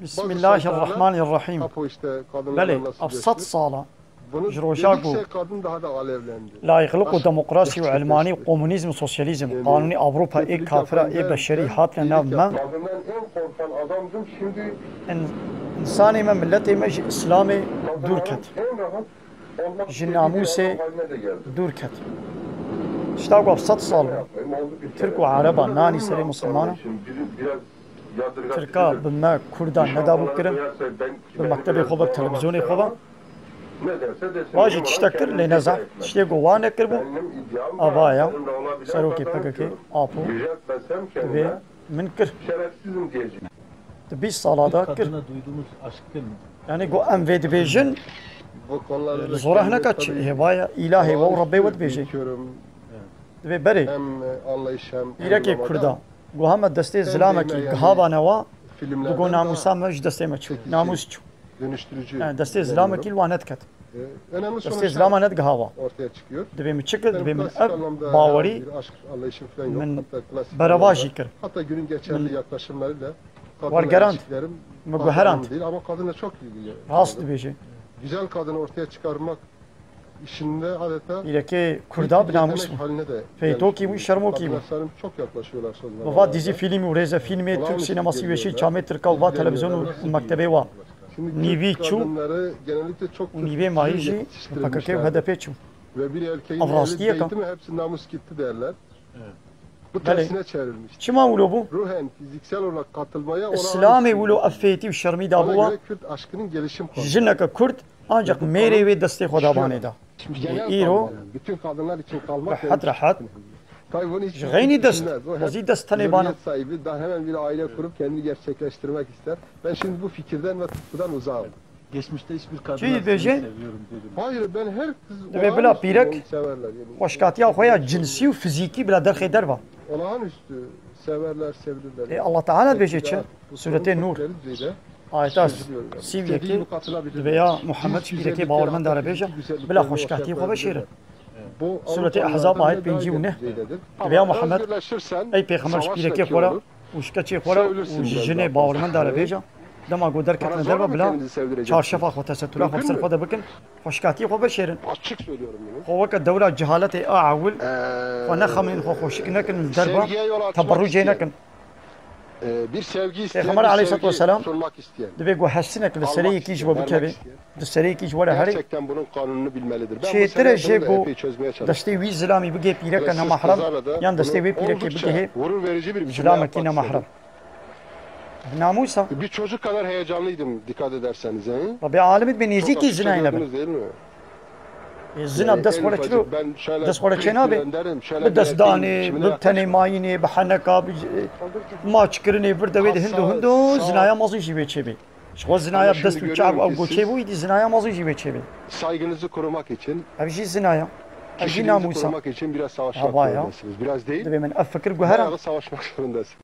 Bismillahirrahmanirrahim. Beli, absat sala. Bunu Jirojago. dedikçe kadın daha da alevlendi. لايخلق ديمقراطي وعلماني وكومونيزم وسوسياليزم قانوني أوروبا إيه كافرة إيه بشري هات لنا ما Kadından en korkan adamdım, şimdi إنساني ما ملتي مش إسلامي دوركت en rahat olmak جناموسي istediği haline de geldi. دوركت اشتاقوا بسط صال Oldu bir ترك وعربة ناني سري مسلمانة Biraz yadırgat. تركا بما كردان ندابو كرن بمكتبي خوبا تلفزيوني خوبا Ne derse desin. واجي تشتكر لنزع تشتاقوا وانا كربو Benim iddiam أبايا kadın da olabilir, سروكي kadın بككي diyorum. أبو Yüceltmesem تبي kendime من كر şerefsizim diyeceğim. تبي صلاة كر Kadına duyduğumuz aşkın يعني جو أم فيد بيجن Bu konularda زورا هنا كاتش هواية إلهي وربي ود بيجي Büyüküyorum. تبي بري Hem anlayış hem إيراكي uygulamada كردا جو هم دستي زلامكي قهابا نوا filmlerden بقول daha ناموسا مش دستي ماتشو ناموس dönüştürücü. يعني دستي زلامكي الوانت كت Önemli دستي sonuçlar زلاما ند قهابا ortaya çıkıyor. دبي من شكل دبي من Klasik أب anlamda باوري bir aşk anlayışı falan yok. من Hatta klasik برواجي anlamda, كر hatta günün geçerli yaklaşımlarıyla Vargarant. kadınla ilişkilerim مقهرانت değil ama kadınla çok ilgili. راست دبيجي Güzel kadını ortaya çıkarmak işinde adeta إيراكي كردا بناموس yetenek haline de فيتوكي gelmiş. وشرموكي Kadınlar sanırım çok yaklaşıyorlar son وفا zamanlarda. ديزي فيلمي وريزا فيلمي ترك سينماسي وشي شامي تركا وفا تلفزيون ومكتبي وا Şimdi Nivi Türk Çu, kadınları genellikle çok ونيبي مايجي yetiştirilmişler. وبككي وهدفي تشو Ve bir erkeğin Avrasya eli ka. değdi mi hepsi namus gitti derler. Bu Bele. tersine çevrilmiş. شما ولو بو Ruhen, fiziksel olarak katılmaya إسلامي ولو أفيتي وشرمي Ona دابوا göre Kürt aşkının gelişim konusu. جنك كرد ancak ميري وي دستي خدا بانيدا Genel إيرو kalma yani. Bütün kadınlar için kalmak. راحت راحت Tabii bunu hiç غيني دست düşünmez. O hep وزي دست تاني بانا hürriyet sahibi, daha hemen bir aile kurup kendini gerçekleştirmek ister. Ben şimdi bu fikirden ve tutkudan uzağım. geçmişte hiçbir kadına Şey seni diyecek? seviyorum dedim. Hayır, ben her kız Deve bila olağanüstü pirek, onu severler. Yani وشكاتيا خويا جنسي وفيزيكي بلا درخي دربا olağanüstü severler, sevilirler. الله تعالى بيجي تشا سورة النور Düzeyde آيات istediği سيفيكي gibi katılabilir. veya Muhammed Şibireki باورمن داره بيجا بلا خوشكاتي خو بشير Bu Sureti Avrupalılardan Ahzab ayet daha benci bu ne? düzeydedir. Veya Ama Muhammed, özgürleşirsen أي پیغمبر savaş شبيركي da ki خورا olur. وشكاتي خورا وجني باورمن داره بيجا دما قدر كتنا Bana دربا zorla mı بلا kendinizi sevdireceksin? çarşafa خو تستورا خو Mümkün بسر mü? خو دبكن خوشكاتي خو بشير Açık söylüyorum bunu. خو وك الدولة جهالة أعول ونخمن خو خوشك نكن دربا Sevgiye yol açmak تبرجي isteyen, نكن bir sevgi isteyen, Peygamber bir Aleyhisselatü sevgi Vesselam sunmak isteyen. دبي جو حسنك لسري كيج وبكبي لسري كيج ولا هري Gerçekten bunun kanununu bilmelidir. Ben bu شيء sene ترى bunu شيء da جو epey çözmeye çalıştım. دشتي وي زلامي بيجي بيرك Ve أنا siz محرم kızlarla da yan دشتي وي bunu بيرك oldukça بيجي هي gurur verici bir biçimde زلامك yapmak إنا محرم istedim. ناموسا Bir çocuk kadar heyecanlıydım dikkat ederseniz. He? ربي عالمت بنيزي Çok كي açıkça زنا gördünüz ينبل değil mi? الزنا بدس En ولا ufacık, كيلو ben şöyle دس ولا Türk كينابي derim, şöyle بدس bir erkeğin داني biçimine بتني yaklaşma. مايني بحنكا ما تشكرني برد ويد هندو هندو زنايا مازي جيبي تشبي شو زنايا بدس وشعب او غوتشيبو يدي زنايا مازي جيبي تشبي Saygınızı korumak için, ابي شي زنايا ابي kişiliğinizi ناموسا korumak için biraz savaşmak Havaya. zorundasınız. Biraz değil, دبي من افكر bayağı قهرة da savaşmak zorundasınız.